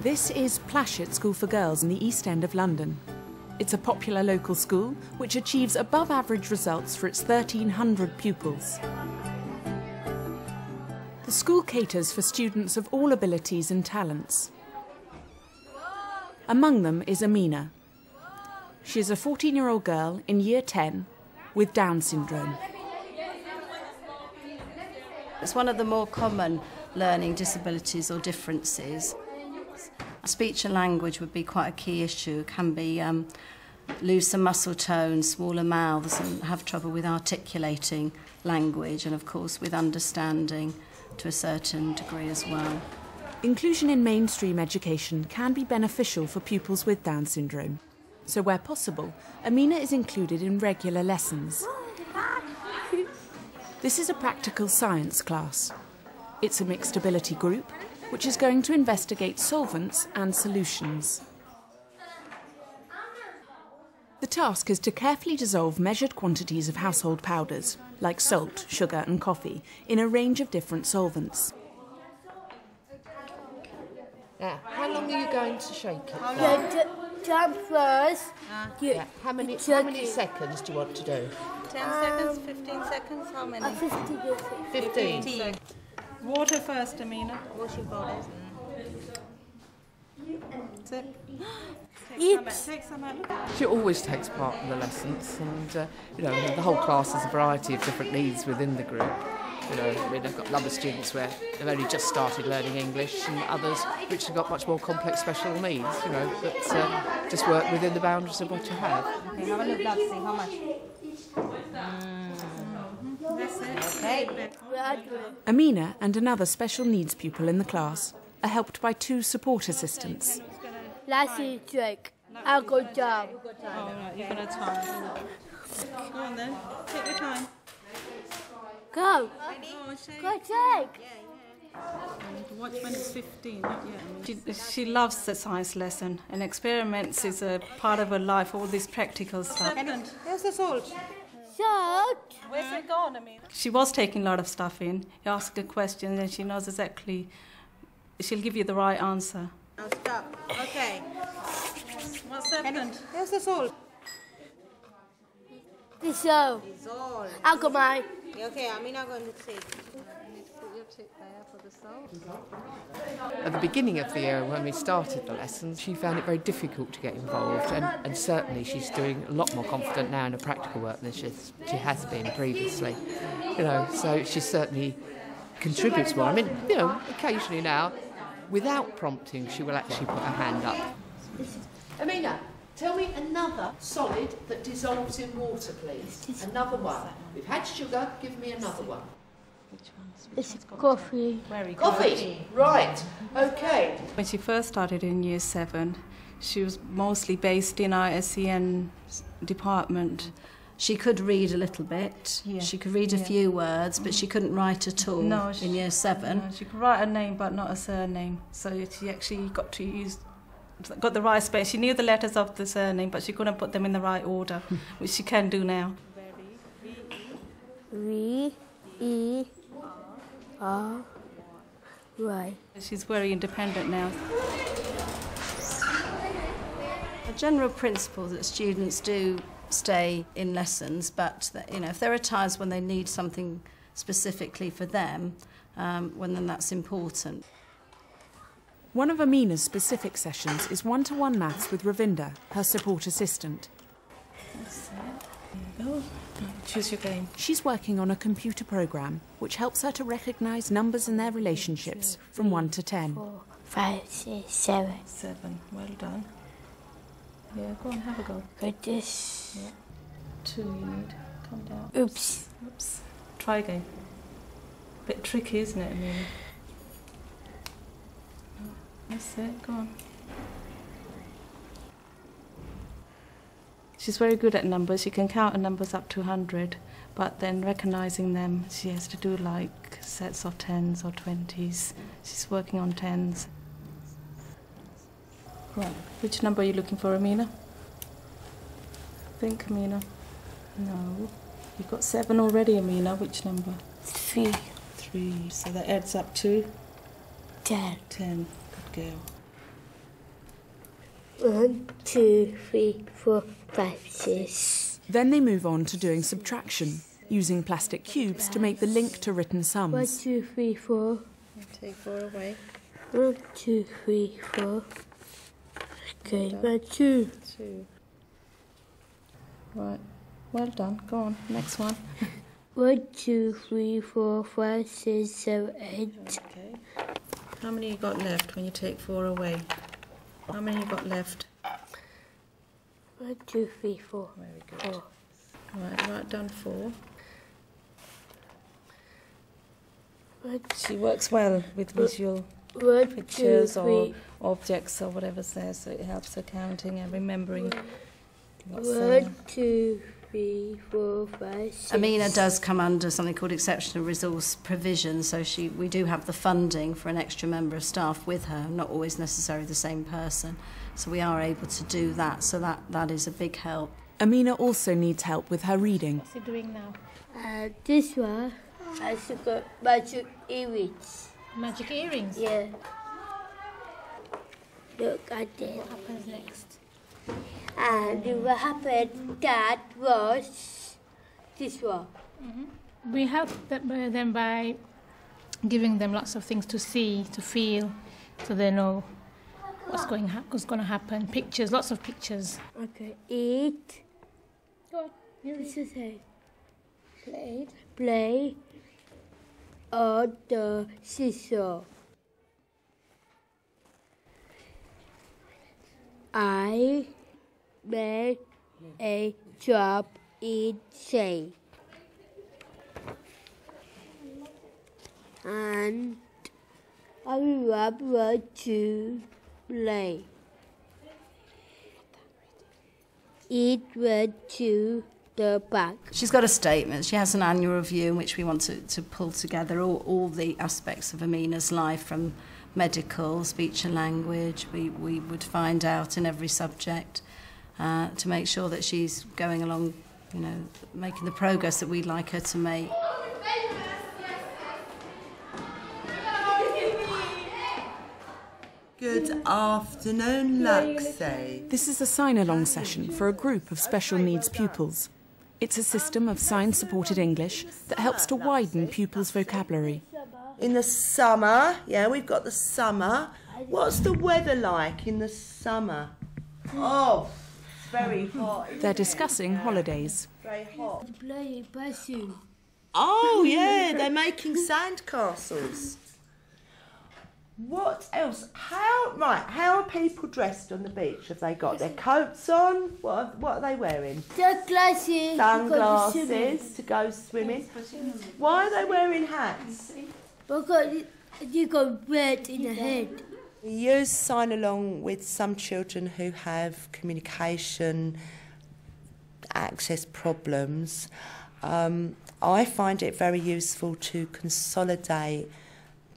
This is Plashet School for Girls in the East End of London. It's a popular local school which achieves above average results for its 1,300 pupils. The school caters for students of all abilities and talents. Among them is Amina. She is a 14-year-old girl in Year 10 with Down syndrome. It's one of the more common learning disabilities or differences. Speech and language would be quite a key issue. It can be lose some muscle tone, smaller mouths, and have trouble with articulating language, and of course with understanding to a certain degree as well. Inclusion in mainstream education can be beneficial for pupils with Down syndrome. So where possible, Amina is included in regular lessons. This is a practical science class. It's a mixed ability group, which is going to investigate solvents and solutions. The task is to carefully dissolve measured quantities of household powders, like salt, sugar and coffee, in a range of different solvents. Now, how long are you going to shake it? Jump first. Yeah. How many seconds do you want to do? 10 seconds, 15 seconds, how many? 15. Water first, Amina. Wash your bodies. Take some out. She always takes part in the lessons, and you know, the whole class has a variety of different needs within the group. You know, I mean, I've got a number of students where they've only just started learning English, and others which have got much more complex special needs. You know, that just work within the boundaries of what you have. Okay, have a look, let's see how much. That's it. Okay. Amina and another special needs pupil in the class are helped by 2 support assistants. Last trick. I'll go down. Oh, right, you're going to time. Go on then, take your time. Go. Oh, shake. Go take. Watch when it's 15, not yet. She loves the science lesson, and experiments is a part of her life, all this practical stuff. Where's the salt? Salt. Where's it gone, Amina? She was taking a lot of stuff in. You ask her questions and she knows exactly, she'll give you the right answer. Now stop. Okay. What's happened? Where's the salt? Dissolve. Dissolve. Alkaline. Okay, Amina going to take. At the beginning of the year, when we started the lessons, she found it very difficult to get involved, and certainly she's doing a lot more confident now in her practical work than she has been previously. You know, so she certainly contributes more. I mean, you know, occasionally now, without prompting, she will actually put her hand up. Amina, tell me another solid that dissolves in water, please. Another one. We've had sugar, give me another one. It's coffee. Very good. Coffee, right, okay. When she first started in Year 7, she was mostly based in our SEN department. She could read a little bit. Yeah. She could read a few words, but she couldn't write at all in Year 7. No, she could write a name but not a surname. So she actually got the right space. She knew the letters of the surname, but she couldn't put them in the right order, which she can do now. Right. She's very independent now. A general principle that students do stay in lessons, but that, you know, if there are times when they need something specifically for them, then that's important. One of Amina's specific sessions is one-to-one maths with Ravinda, her support assistant. There you go. Choose your game. She's working on a computer program which helps her to recognise numbers and their relationships from 1 to 10. 4, 5, 6, 7. 7. Well done. Yeah, go on, have a go. Like this. Yeah. 2 you need. Come down. Oops. Oops. Try again. Bit tricky, isn't it, Amina? That's it, go on. She's very good at numbers. She can count her numbers up to 100, but then recognising them, she has to do like sets of 10s or 20s. She's working on 10s. Right, which number are you looking for, Amina? Think, Amina. No. You've got 7 already, Amina. Which number? 3. 3. So that adds up to? 10. 10. Good girl. 1, 2, 3, 4, 5, 6. Then they move on to doing subtraction, using plastic cubes to make the link to written 1, sums. 2, 3, 4. Take 4 away. 1, 2, 3, 4. Okay, 1, 2. 2. Right. Well done. Go on. Next one. 1, 2, 3, 4, 5, 6, 7, 8. Okay. How many you got left when you take 4 away? How many you got left? 1, 2, 3, 4. Very good. 4. Right, write down 4. 1, She works well with visual 1, 2, pictures 3. or objects or whatever's there, so it helps her counting and remembering what's 1, 2, 3, 4, 5, 6. Amina does come under something called exceptional resource provision, so we do have the funding for an extra member of staff with her, not always necessarily the same person. So we are able to do that, so that is a big help. Amina also needs help with her reading. What's he doing now? This one has got magic earrings. Magic earrings. Yeah. Look at this. What happens next? And what happened, that was this one. We help them by giving them lots of things to see, to feel, so they know what's going to happen. Pictures, lots of pictures. Okay, eat. Go on. This is it. Play on the seesaw. I made a drop in shape. And I want to play. It went to the back. She's got a statement. She has an annual review in which we want to pull together all the aspects of Amina's life, from medical, speech and language. We would find out in every subject to make sure that she's going along, you know, making the progress that we'd like her to make. Good afternoon, Luxie. This is a sign-along session for a group of special needs pupils. It's a system of sign-supported English that helps to widen pupils' vocabulary. In the summer, yeah, we've got the summer. What's the weather like in the summer? Oh, it's very hot. They're discussing holidays. Very hot. Play bassoon. Oh, yeah, they're making sandcastles. What else? How are people dressed on the beach? Have they got their coats on? What are they wearing? Sunglasses. Sunglasses to go swimming. Why are they wearing hats? Because you got red in the head. We use sign along with some children who have communication access problems. I find it very useful to consolidate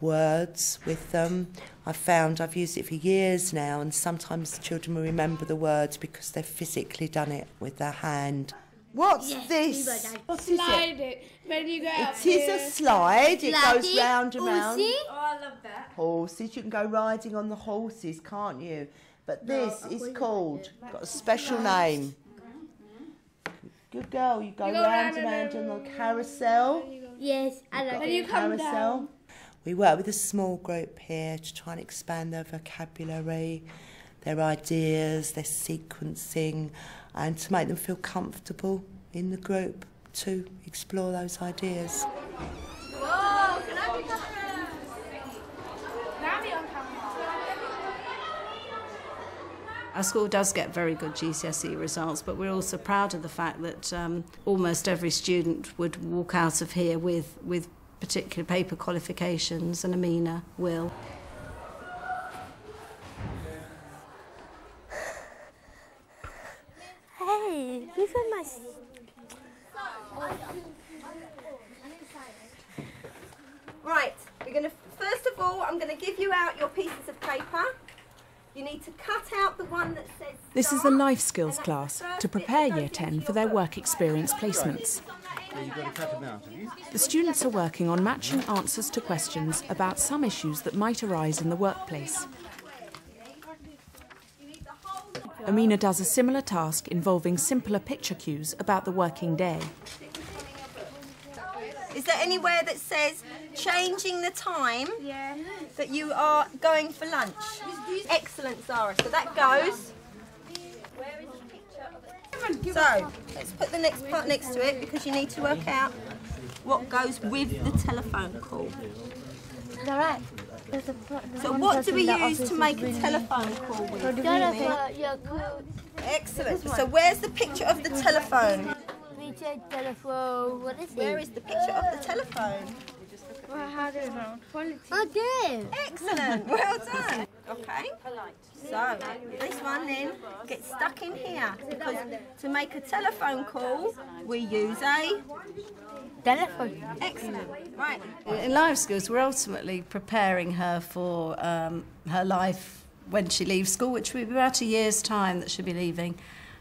words with them. I've used it for years now, and sometimes children will remember the words because they've physically done it with their hand. What's this? What is it? When you go It is a slide. It goes round and round. Oh, I love that. Horses. You can go riding on the horses, can't you? But this is called, got a special name. Good girl. You go round and round on the carousel. Yes, I like it. Carousel. We work with a small group here to try and expand their vocabulary, their ideas, their sequencing, and to make them feel comfortable in the group to explore those ideas. Whoa, can I be camera? Can I be on camera? Our school does get very good GCSE results, but we're also proud of the fact that almost every student would walk out of here with particular paper qualifications, and Amina will. Hey, give her my... Right, we're going to, first of all, I'm going to give you out your pieces of paper. You need to cut out the one that says This is a start, life skills and that's class the first to bit prepare that Year goes 10 into for your their book. work experience placements. You've got to cut them out, have you? The students are working on matching answers to questions about some issues that might arise in the workplace. Amina does a similar task involving simpler picture cues about the working day. Is there anywhere that says changing the time that you are going for lunch? Excellent, Zara. So that goes. So let's put the next part next to it because you need to work out what goes with the telephone call. So what do we use to make a telephone call with? Excellent. So where's the picture of the telephone? Telephone. What is it? Where is the picture of the telephone? Okay. Excellent. Well done. Okay. So this one then gets stuck in here because to make a telephone call we use a Telephone. excellent. Right. In life skills, we're ultimately preparing her for her life when she leaves school, which will be about a year's time that she'll be leaving.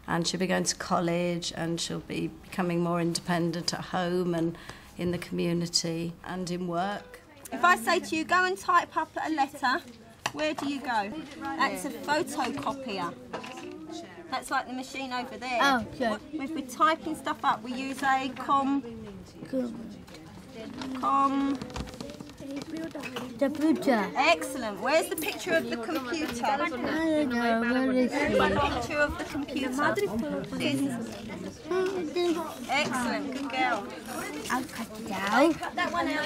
And she'll be going to college and she'll be becoming more independent at home and in the community and in work. If I say to you, go and type up a letter, where do you go? That's a photocopier. That's like the machine over there. Oh, sure. If we're typing stuff up, we use a Computer. Excellent. Where's the picture of the computer? I don't know. Where is it? Picture of the computer. Excellent. Good girl. I'll cut it out. Cut that one out.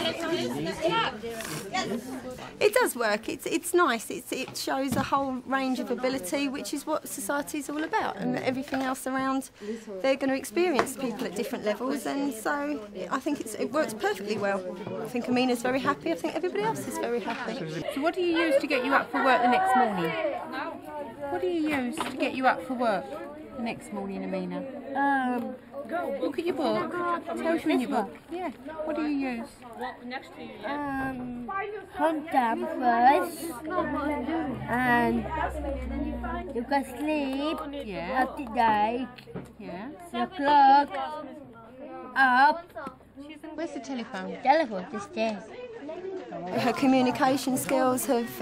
It does work. It's nice. It shows a whole range of ability, which is what society is all about, and everything else around. They're going to experience people at different levels, and so I think it works perfectly well. I think Amina's very happy. I think everybody else is very happy. So what do you use to get you up for work the next morning? What do you use to get you up for work the next morning, Amina? Look at your book. Tell us in your book. Yeah. What do you use? Calm down first. And you can sleep. Yeah. After that. Yeah. 3 o'clock. Up. Where's the telephone? Telephone is there. Her communication skills have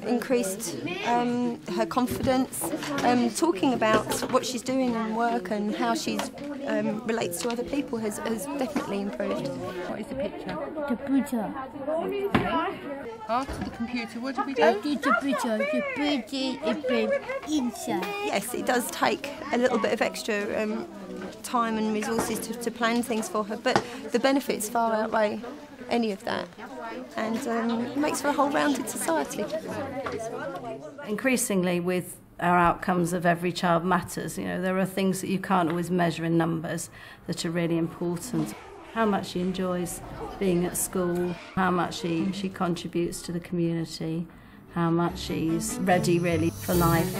increased her confidence. Talking about what she's doing in work and how she relates to other people has definitely improved. What is the picture? Computer. After the computer, what do we do? After the computer, is inside. Yes, it does take a little bit of extra time and resources to plan things for her, but the benefits far outweigh any of that, and it makes for a whole rounded society. Increasingly, with our outcomes of Every Child Matters, there are things that you can't always measure in numbers that are really important. How much she enjoys being at school, how much she contributes to the community, how much she's ready really for life.